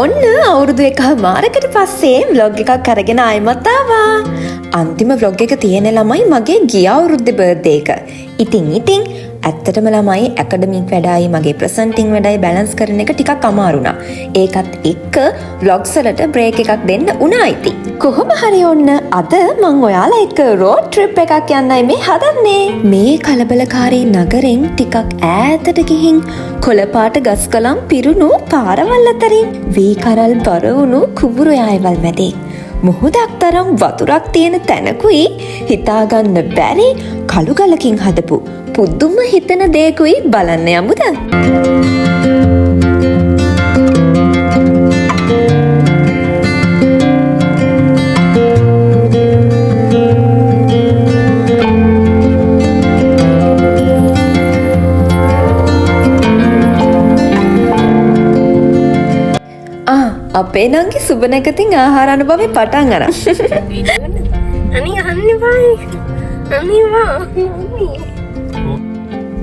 ඔන්න අවුරුදු එකමාරකට පස්සේ vlog එකක් අරගෙන ආයෙමත් ආවා. අන්තිම vlog එක තියෙන ළමයි මගේ ගිය අවුරුද්දේ බර්ත්ඩේ එක. ඉතින් ඇත්තටම ළමයි ඇකඩමික් වැඩයි මගේ ප්‍රසන්ටිං වැඩයි බැලන්ස් කරන එක ටිකක් අමාරු වුණා. ඒකත් එක්ක vlogs වලට බ්‍රේක් එකක් දෙන්න උනා ඉතින්. කොහොම හරි ඔන්න අද මං ඔයාලා එක්ක රෝඩ් ට්‍රිප් එකක් යන්නයි මේ හදන්නේ. මේ කලබලකාරී නගරෙන් ටිකක් ඈතට ගිහින් කොළපාට ගස්කලම් පිරුණු පාරවල් අතරින් වී කරල් බර වුණු කුඹුරු යායවල් මැදින් මුහුදක් තරම් වතුරක් තියෙන තැනකුයි හිතාගන්න බැරි කළු ගලකින් හදපු පුදුම හිතෙන දෙයකුයි බලන්න යමුද? අපේ නංගි සුබ නැකතින් ආහාර අනුභවය පටන් අරන්.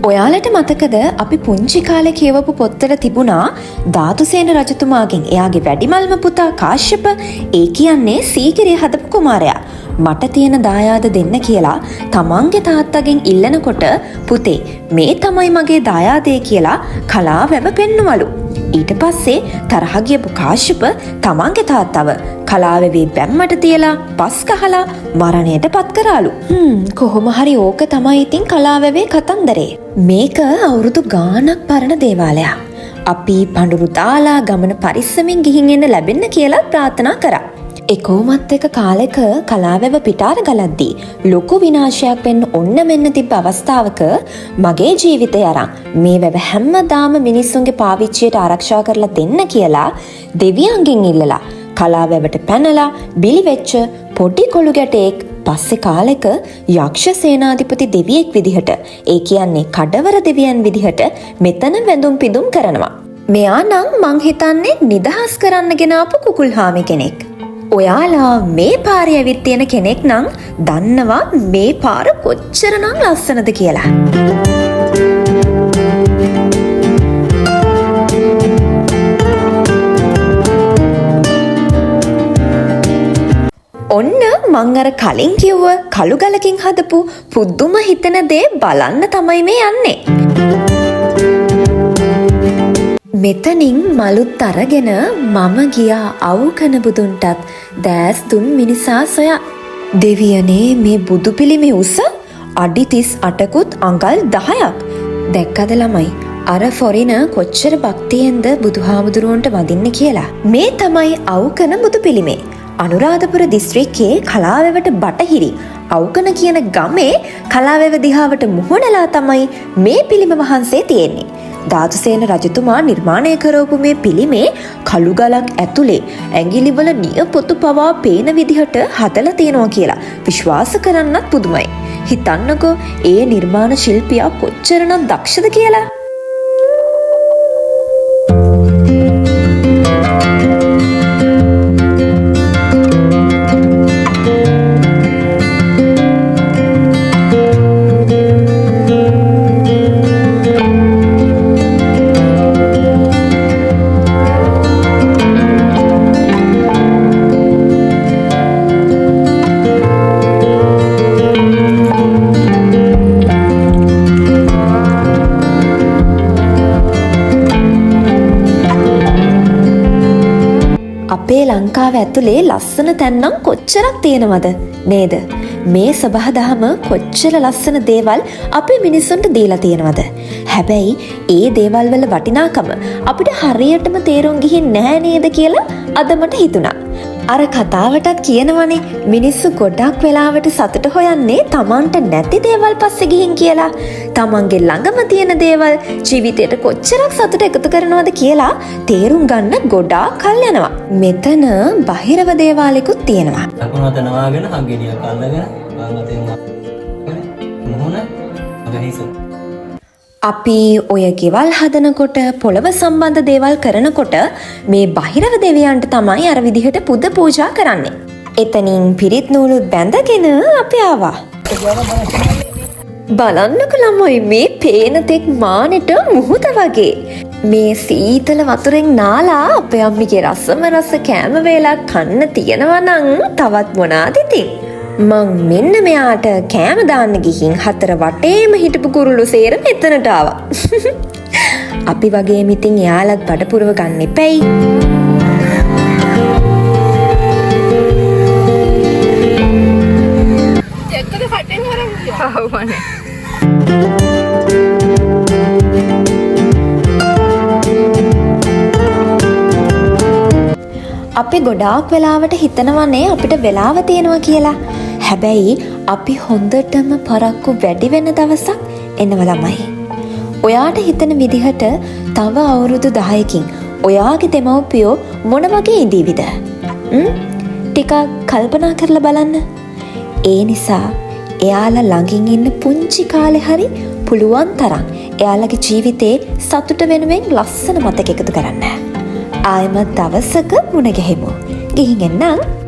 ඔයාලට මතකද අපි පුංචි කාලේ කියවපු පොත්වල තිබුණා ධාතුසේන රජතුමාගෙන් එයාගේ වැඩිමල්ම පුතා කාශ්‍යප ඒ කියන්නේ සීගිරිය හදපු කුමාරයා. මට තියෙන දායාද දෙන්න කියලා තමන්ගේ තාත්තගෙන් ඉල්ලනකොට පුතේ මේ තමයි මගේ දායාදේ කියලා කලාවැව පෙන්නුවලු. ඊට පස්සේ තරහ ගියපු කාශ්‍යප තමන්ගේ තාත්තව කලාවැවේ බැම්මට තියලා පස් ගහලා මරණයට පත් කරාලු. කොහොම හරි ඕක තමයි ඉතින් කලාවැවේ කතන්දරේ. මේක අවුරුදු ගාණක් පරණ දේවාලයක්. අපි පඳුරු දාලා ගමන පරිස්සමින් ගිහින් එන්න ලැබෙන්න කියලා ප්‍රාර්ථනා කරා. එකෝමත් එක කාලෙක කලාවැව පිටාර ගලද්දී ලොකු විනාශයක් වෙන්න ඔන්න මෙන්න තිබ්බ අවස්ථාවක මගේ ජීවිතය අරන් මේ වැව හැමදාම මිනිස්සුන්ගේ පාවිච්චියට ආරක්ෂා කරලා දෙන්න කියලා දෙවියන්ගෙන් ඉල්ලලා කලාවැවට පැනලා බිලි වෙච්ච පොඩි කොළු ගැටෙක් පස්සේ කාලෙක යක්ෂ සේනාධිපති දෙවියෙක් විදිහට ඒ කියන්නේ කඩවර දෙවියන් විදිහට මෙතන වැඳුම් පිදුම් කරනවා. මෙයා නම් මං හිතන්නේ නිදහස් කරන්න ගෙන ආපු කුකුල්හාමි කෙනෙක්. ඔයාලා මේ පාරේ ඇවිත් තියෙන කෙනෙක් නම් දන්නවා මේ පාර කොච්චරනම් ලස්සනද කියලා. ඔන්න මං අර කලින් කිව්ව කළු ගලකින් හදපු පුදුම හිතෙන දේ බලන්න තමයි මේ යන්නේ. මෙතනින් මලුත් අරගෙන මම ගියා අවුකන බුදුන්ටත් දෑස් දුන් මිනිසා සොයා. දෙවියනේ මේ බුදු පිළිමේ උස අඩි 38කුත් අඟල් 10ක්. දැක්කද ළමයි? අර ෆොරින කොච්චර භක්තියෙන්ද බුදුහාමුදුරුවන්ට වදින්න කියලා. මේ තමයි අවුකන බුදු පිළිමේ. අනුරාධපුර දිස්ත්‍රික්කයේ කලාවැවට බටහිරි අවුකන කියන ගමේ කලාවැව දිහාවට මුහුණලා තමයි මේ පිළිම වහන්සේ තියෙන්නේ. ධාතුසේන රජතුමා නිර්මාණය කරවපු මේ පිළිමේ කළු ගලක් ඇතුලේ ඇඟිලිවල නියපොතු පවා පේන විදිහට හදලා තියෙනවා කියලා විශ්වාස කරන්නත් පුදුමයි. හිතන්නකෝ ඒ නිර්මාණ ශිල්පියා කොච්චරනම් දක්ෂද කියලා. අපේ ලංකාව ඇතුලේ ලස්සන තැන්නම් කොච්චරක් තියෙනවද නේද? මේ සබහාදහම කොච්චර ලස්සන දේවල් අපේ මිනිස්සුන්ට දීලා තියෙනවද? හැබැයි ඒ දේවල් වල වටිනාකම අපිට හරියටම තේරුම් ගිහින් නැහැ නේද කියලා අද මට හිතුණා. අර කතාවටත් කියනවනේ මිනිස්සු ගොඩක් වෙලාවට සතුට හොයන්නේ තමන්ට නැති දේවල් පස්සේ ගිහින් කියලා. තමන්ගේ ළඟම තියෙන දේවල් ජීවිතයට කොච්චරක් සතුට එකතු කරනවද කියලා තේරුම් ගන්න ගොඩාක් කල් යනවා. මෙතන බහිරව දේවාලෙකුත් තියෙනවා. ලකුණු තනවාගෙන හංගෙඩිය කන්නගෙන වංගතෙන් මොහොන අගහිස. අපි ඔය ගෙවල් හදනකොට පොළව සම්බන්ධ දේවල් කරනකොට මේ බහිරව දෙවියන්ට තමයි අර විදිහට පුද පූජා කරන්නේ. එතනින් පිරිත් නූලු බැඳගෙන අපි ආවා. බලන්නක ළමයි මේ පේන තෙක් මානෙට මුහුද වගේ. මේ සීතල වතුරෙන් නාලා අපේ අම්මිගේ රසම රස කෑම වේලක් කන්න තියෙනවා නම් තවත් මොනාද ඉතින්? මං මෙන්න මෙයාට කෑම දාන්න ගිහින් හතර වටේම හිටපු කුරුළු සේර මෙතනට ආවා. අපි වගේම ඉතින් එයාලත් බඩ පුරව ගන්න එපැයි. එක්කද කටෙන් හරන් ගියා. ආවනේ. අපි ගොඩාක් වෙලාවට හිතනවනේ අපිට වෙලාව තියෙනවා කියලා. හැබැයි අපි හොඳටම පරක්කු වැඩි වෙන දවසක් එනවා ළමයි. ඔයාට හිතන විදිහට තව අවුරුදු 10කින් ඔයාගේ දෙමව්පියෝ මොන වගේ ඉඳීවිද? ටිකක් කල්පනා කරලා බලන්න. ඒ නිසා එයාලා ළඟින් ඉන්න පුංචි කාලේ හරි පුළුවන් තරම් එයාලගේ ජීවිතේ සතුට වෙනුවෙන් ලස්සන මතක එකතු කරන්න. ආයමත් දවසක මුණ ගැහෙමු. ගිහින් එන්නම්.